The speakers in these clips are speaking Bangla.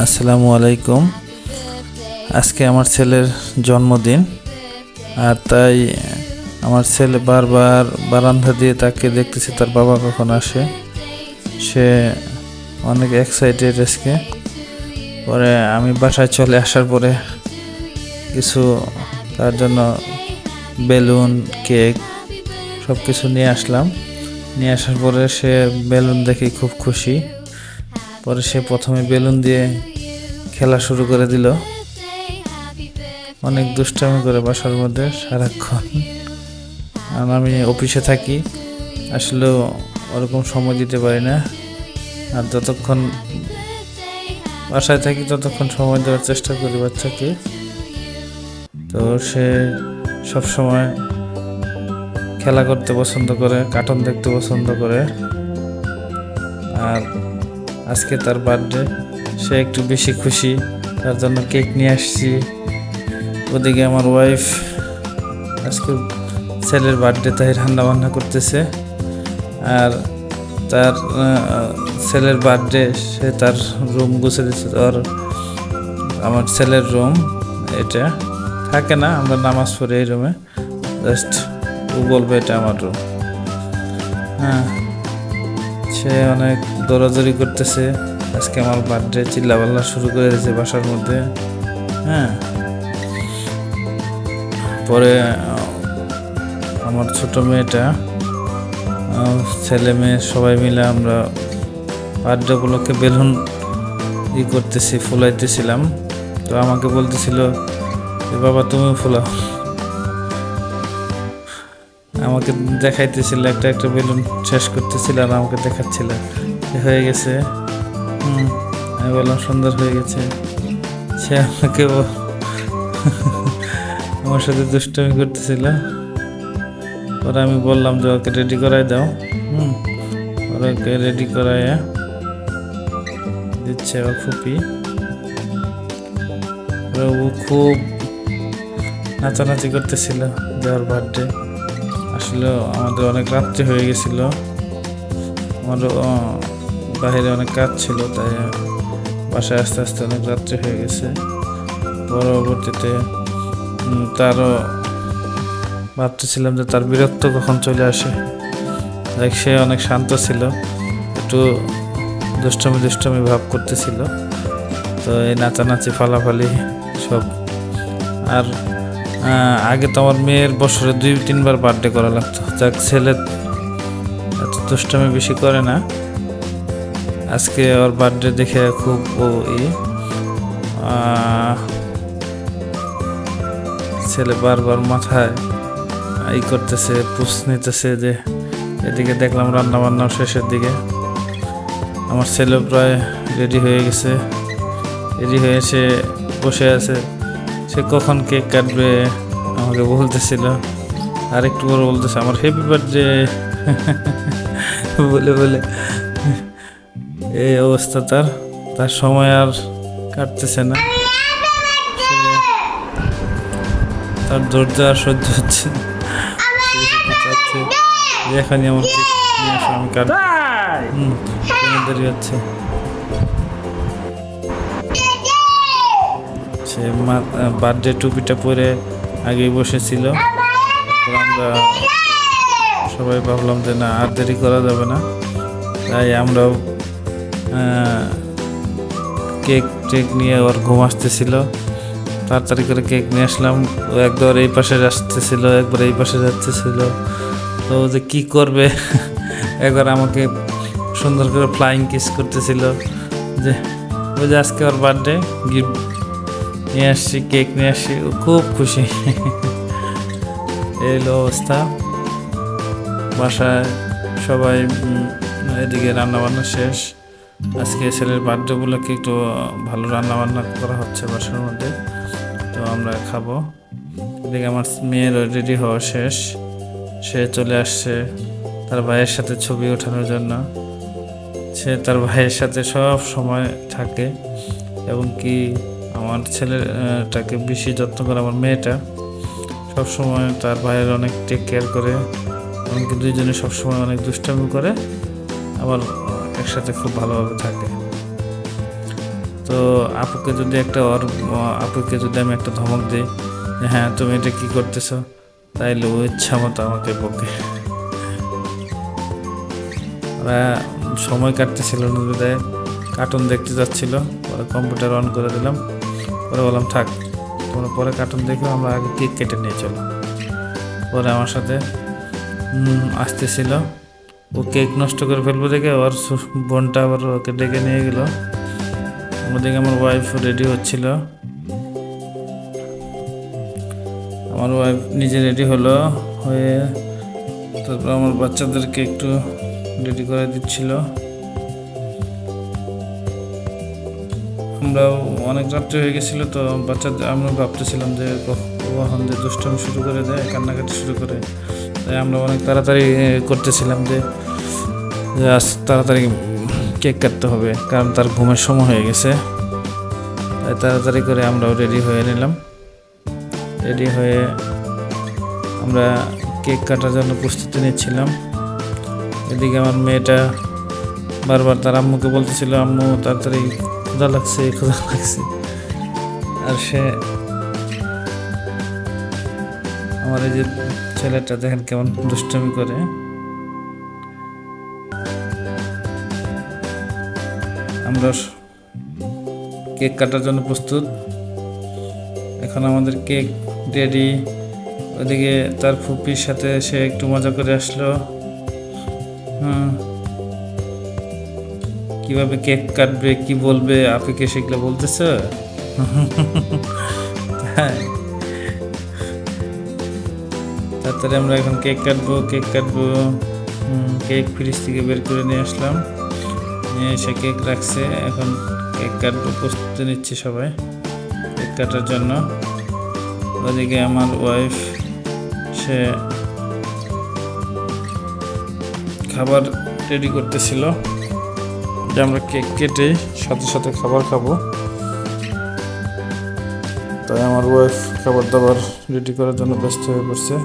আসসালামু আলাইকুম। আজকে আমার ছেলের জন্মদিন, আর তাই আমার ছেলে বারবার বারান্দা দিয়ে তাকে দেখতেছে তার বাবা কখন আসে। সে অনেক এক্সাইটেড আজকে। পরে আমি বাসায় চলে আসার পরে কিছু তার জন্য বেলুন, কেক সব কিছু নিয়ে আসলাম। নিয়ে আসার পরে সে বেলুন দেখে খুব খুশি। পরে সে প্রথমে বেলুন দিয়ে খেলা শুরু করে দিল, অনেক দুষ্টামি করে বাসার মধ্যে সারাক্ষণ। আর আমি অফিসে থাকি, আসলেও ওরকম সময় দিতে পারি না। আর যতক্ষণ বাসায় থাকি ততক্ষণ সময় দেওয়ার চেষ্টা করি বাচ্চাকে। তো সে সবসময় খেলা করতে পছন্দ করে, কার্টুন দেখতে পছন্দ করে। আর আজকে তার বার্থডে, সে একটু বেশি খুশি, তার জন্য কেক নিয়ে আসছি। ওদিকে আমার ওয়াইফ আজকে ছেলের বার্থডে তাই রান্না বান্না করতেছে। আর তার ছেলের বার্থডে, সে তার রুম গুছে দিচ্ছে। আর আমার ছেলের রুম এটা থাকে না, আমরা নামাজ পড়ি এই রুমে, জাস্ট ও বলবে এটা আমার রুম। হ্যাঁ, সে অনেক দৌড়াদৌড়ি করতেছে। আজকে আমার বার্থডে চিল্লাপাল্লা শুরু করে দিয়েছে বাসার মধ্যে। হ্যাঁ, পরে আমার ছোট মেয়েটা, ছেলে মেয়ে সবাই মিলে আমরা বার্থডে উপলক্ষে বেলুন করতেছি, ফুলাইতেছিলাম। তো আমাকে বলতেছিল বাবা তুমি ফুলাও, আমাকে দেখাইতেছিল, একটা একটা বেলুন শেষ করতেছিল আর আমাকে দেখাচ্ছিল হয়ে গেছে। আমি বললাম সুন্দর হয়ে গেছে। সে আমাকে আমার সাথে দুষ্টামি করতেছিল। পরে আমি বললাম যে ওকে রেডি করাই দাও। ওকে রেডি করাইয়া দিচ্ছে ও ফুপি। ও খুব নাচানাচি করতেছিল দেওয়ার বার্থডে। আসলে আমাদের অনেক রাত্রি হয়ে গেছিল, আমার বাইরে অনেক কাজ ছিল, তাই বাসায় আস্তে আস্তে অনেক রাত্রি হয়ে গেছে। পরবর্তীতে তারও ভাবতেছিলাম যে তার বিরক্ত কখন চলে আসে। দেখ, সে অনেক শান্ত ছিল, একটু দুষ্টমি ভাব করতেছিল। তো এই নাচানাচি ফালাফালি সব। আর আগে তো আমার মেয়ের বছরে 2-3 বার বার্থডে করা লাগতো। যাক, ছেলে এত দুষ্টামি বেশি করে না। আজকে ওর বার্থডে দেখে খুব ছেলে বারবার মাথায় করতেছে, পুষ নিতেছে। যে এদিকে দেখলাম রান্না বান্না শেষের দিকে, আমার ছেলে প্রায় রেডি হয়ে গেছে। রেডি হয়ে সে বসে আছে, সে কখন কেক কাটবে আমাকে বলতেছিল। আর একটু পরে বলতেছে আমার হ্যাপি বার্থডে বলে বলে। এই অবস্থা তার সময় আর কাটতেছে না, তার ধৈর্য আর সহ্য হচ্ছে না। এখনই আমার কেক নিয়ে আসো, আমি কাটবো। দেরি হচ্ছে। সে বার্থডে টুপিটা পরে আগেই বসেছিল। আমরা সবাই ভাবলাম যে না, আর দেরি করা যাবে না, তাই আমরাও কেক টেক নিয়ে ওর ঘুম আসতেছিল, তাড়াতাড়ি করে কেক নিয়ে আসলাম। ও একবার এই পাশে আসতেছিল, একবার এই পাশে যাচ্তেছিল। তো যে কি করবে, একবার আমাকে সুন্দর করে ফ্লাইং কিস করতেছিল যে ওই যে আজকে ওর বার্থডে, গিফট নিয়ে আসছি, কেক নিয়ে আসছি। ও খুব খুশি। এই হলো অবস্থা। বাসায় সবাই এদিকে রান্নাবান্না শেষ। আজকে ছেলের বার্থডে উপলক্ষে একটু ভালো রান্নাবান্না করা হচ্ছে বাসার মধ্যে, তো আমরা খাবো। এদিকে আমার মেয়ের রেডি হওয়া শেষ, সে চলে আসছে তার ভাইয়ের সাথে ছবি ওঠানোর জন্য। সে তার ভাইয়ের সাথে সব সময় থাকে, এবং কি আমার ছেলেটাকে বেশি যত্ন করে আমার মেয়েটা। সবসময় তার ভাইয়ের অনেক টেক কেয়ার করে, এমনকি দুইজনে সবসময় অনেক দুষ্টামি করে, আবার একসাথে খুব ভালোভাবে থাকে। তো আপুকে যদি আমি একটা ধমক দিই যে হ্যাঁ তুমি এটা কি করতেছো, তাইলে ও ইচ্ছা মতো আমাকে বকে। ওরা সময় কাটতেছিল না বিদায় কার্টুন দেখতে যাচ্ছিল, পরে কম্পিউটার অন করে দিলাম, পরে বললাম থাক তোমরা পরে কার্টুন দেখো, আমরা আগে কেক কেটে নিয়ে চলো। পরে আমার সাথে আসতেছিল, ও কেক নষ্ট করে ফেলবো দেখে ওর বোনটা আবার ওকে ডেকে নিয়ে গেল। ওদিকে আমার ওয়াইফ রেডি হচ্ছিল, আমার ওয়াইফ নিজে রেডি হলো হয়ে তারপর আমার বাচ্চাদেরকে একটু রেডি করে দিচ্ছিল। আমরাও অনেক রাত্রে হয়ে গেছিলো, তো বাচ্চাদের আমরা ভাবতেছিলাম যে কখন যে দুষ্টামি শুরু করে দেয়, কান্নাকাটি শুরু করে, তাই আমরা অনেক তাড়াতাড়ি করতেছিলাম যে আজ তাড়াতাড়ি কেক কাটতে হবে, কারণ তার ঘুমের সময় হয়ে গেছে। তাই তাড়াতাড়ি করে আমরাও রেডি হয়ে নিলাম। রেডি হয়ে আমরা কেক কাটার জন্য প্রস্তুতি নিচ্ছিলাম। এদিকে আমার মেয়েটা বারবার তার আম্মুকে বলতেছিল, আম্মু তাড়াতাড়ি ক্ষুধা লাগছে। আর সে আমার এই যে ছেলেটা দেখেন কেমন দুষ্টামি করে। আমরা কেক কাটার জন্য প্রস্তুত, এখন আমাদের কেক রেডি। ওদিকে তার ফুপির সাথে সে একটু মজা করে আসলো, কিভাবে কেক কাটবে, কি বলবে, আপিকে সেগুলো বলতেছে। তারপরে আমরা এখন কেক কাটবো। কেক ফ্রিজ থেকে বের করে নিয়ে আসলাম, নিয়ে এসে কেক রাখছে। এখন কেক কাটবো, প্রস্তুতি নিচ্ছে সবাই কেক কাটার জন্য। ওদিকে আমার ওয়াইফ সে খাবার রেডি করতেছিল, যে আমরা কেক কেটে সাথে সাথে খাবার খাবো। তাই আমার ওয়াইফ খাবার দাবার রেডি করার জন্য ব্যস্ত হয়ে পড়ছে।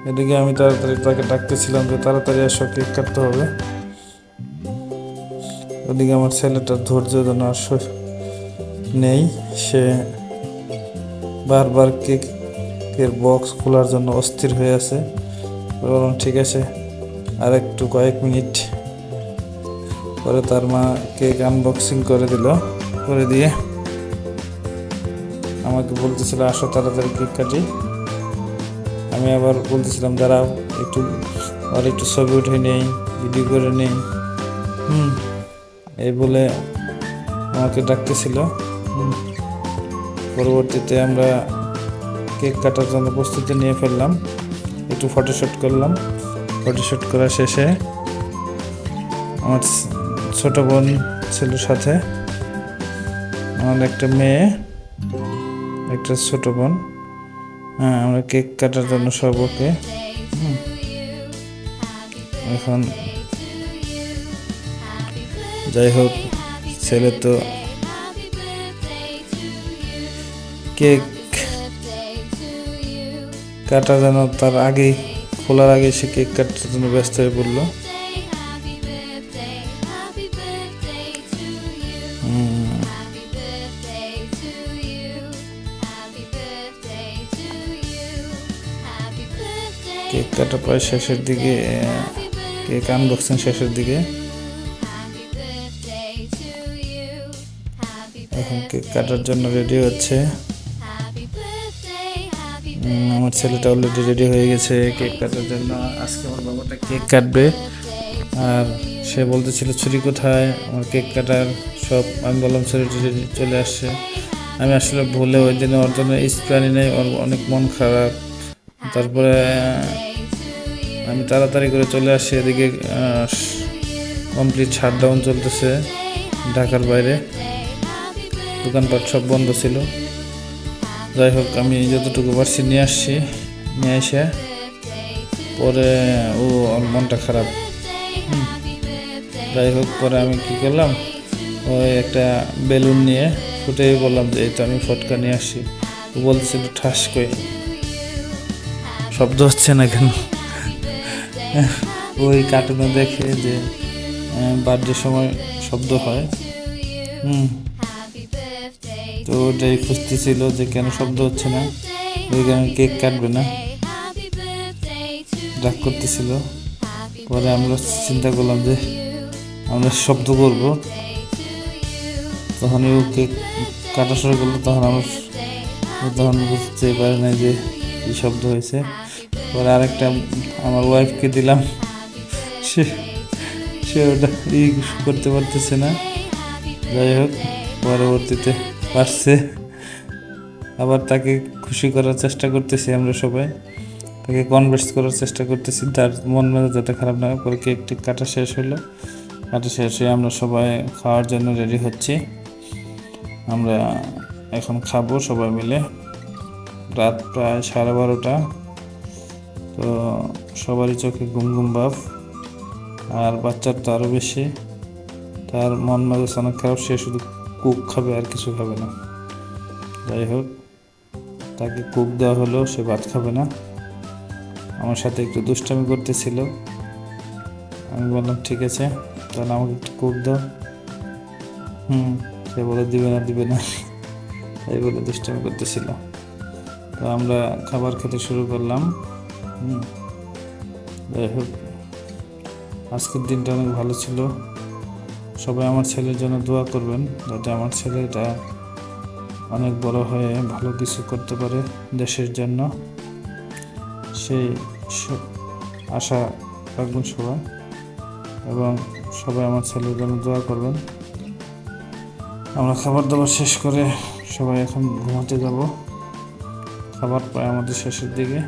এদিকে আমি তাড়াতাড়ি তাকে ডাকতেছিলাম যে তাড়াতাড়ি এসো, কেক কাটতে হবে। ওদিকে আমার ছেলেটার ধৈর্য যেন আর নেই, সে বারবার কেকের বক্স খোলার জন্য অস্থির হয়ে আছে। বললাম ঠিক আছে আর একটু কয়েক মিনিট। পরে তার মা কেক আনবক্সিং করে দিল, করে দিয়ে আমাকে বলতেছিল আসো তাড়াতাড়ি কেক কাটি। আমি আবার বলতেছিলাম দাঁড়াও একটু ছবি উঠে নেই, ভিডিও করে নেই, এই বলে আমাকে ডাকতেছিল। পরবর্তীতে আমরা কেক কাটার জন্য প্রস্তুতি নিয়ে ফেললাম, একটু ফটোশ্যুট করলাম। ফটোশ্যুট করা শেষে আমার ছোট বোন ছিল সাথে, আমার একটা মেয়ে, একটা ছোট বোন। আমরা কেক কাটার জন্য সব ওকে। এখন যাই হোক, ছেলে তো কেক কাটা যেন তার আগেই, খোলার আগে সে কেক কাটার জন্য ব্যস্ত হয়ে পড়লো। কেক কাটা প্রায় শেষের দিকে, কেক আনবক্সিং শেষের দিকে। এখন কেক কাটার জন্য রেডি হচ্ছে। আমার ছেলেটা অলরেডি রেডি হয়ে গেছে কেক কাটার জন্য। আজকে আমার বাবাটা কেক কাটবে, আর সে বলতেছিল ছুরি কোথায়, আমার কেক কাটার সব। আমি বললাম ছুরিটি চলে আসছে। আমি আসলে ভুলে ওই দিনে ওর জন্য স্প্রে নেই, ওর অনেক মন খারাপ। তারপরে আমি তাড়াতাড়ি করে চলে আসছি। এদিকে কমপ্লিট শাটডাউন চলতেছে ঢাকার বাইরে, দোকানপাট সব বন্ধ ছিল। যাই হোক, আমি যতটুকু পারছি নিয়ে আসছি। নিয়ে এসে পরে ওর মনটা খারাপ। যাই হোক, পরে আমি কি করলাম, ওই একটা বেলুন নিয়ে ফুটে বললাম যে এই তো আমি ফটকা নিয়ে আসছি। ও বলতেছিল ঠাস করে, শব্দ হচ্ছে না কেন? ওই কার্টুনে দেখে যে বার্থডে সময় শব্দ হয়, হুম, তো ওটাই খুঁজতেছিল যে কেন শব্দ হচ্ছে না, ওই কারণে কেক কাটবে না, রাগ করতেছিল। পরে আমরা চিন্তা করলাম যে আমরা শব্দ করব, তখন ও কেক কাটা শুরু করলো, তখন বুঝতে পারে না যে কি শব্দ হয়েছে। পরে আরেকটা আমার ওয়াইফকে দিলাম, সে সে ওটা করতে পারতেছে না। যাই হোক, পরবর্তীতে পারছে। আবার তাকে খুশি করার চেষ্টা করতেছি, আমরা সবাই তাকে কনভার্স করার চেষ্টা করতেছি, তার মন মেজাজ যাতে খারাপ না হয়। পরে কেকটি কাটা শেষ হলো, কাটা শেষ হয়ে আমরা সবাই খাওয়ার জন্য রেডি হচ্ছি। আমরা এখন খাবো সবাই মিলে। রাত প্রায় 12:30। তো সবারই চোখে ঘুম ঘুম ভাব, আর বাচ্চার তো আরও বেশি, তার মন মেজাজ অনেক খারাপ, সে শুধু কুক খাবে আর কিছু খাবে না। যাই হোক, তাকে কুক দেওয়া হলো, সে ভাত খাবে না। আমার সাথে একটু দুষ্টামি করতেছিল, আমি বললাম ঠিক আছে, তাহলে আমাকে একটু কুক দাও। সে বলে দিবে না তাই বলে দুষ্টামি করতেছিল। তো আমরা খাবার খেতে শুরু করলাম। যাই হোক, আজকের দিনটা অনেক ভালো ছিল। সবাই আমার ছেলের জন্য দোয়া করবেন, যাতে আমার ছেলেটা অনেক বড় হয়ে ভালো কিছু করতে পারে দেশের জন্য, সেই আশা রাখবেন সবাই, এবং সবাই আমার ছেলের জন্য দোয়া করবেন। আমরা খাবার দাবার শেষ করে সবাই এখন ঘুমাতে যাব। খাবার প্রায় আমাদের শেষের দিকে।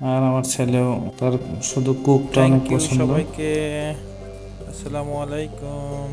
আর আমার ছেলেও, তার শুধু কুকটা অনেক পছন্দ। সবাইকে আসসালামু আলাইকুম।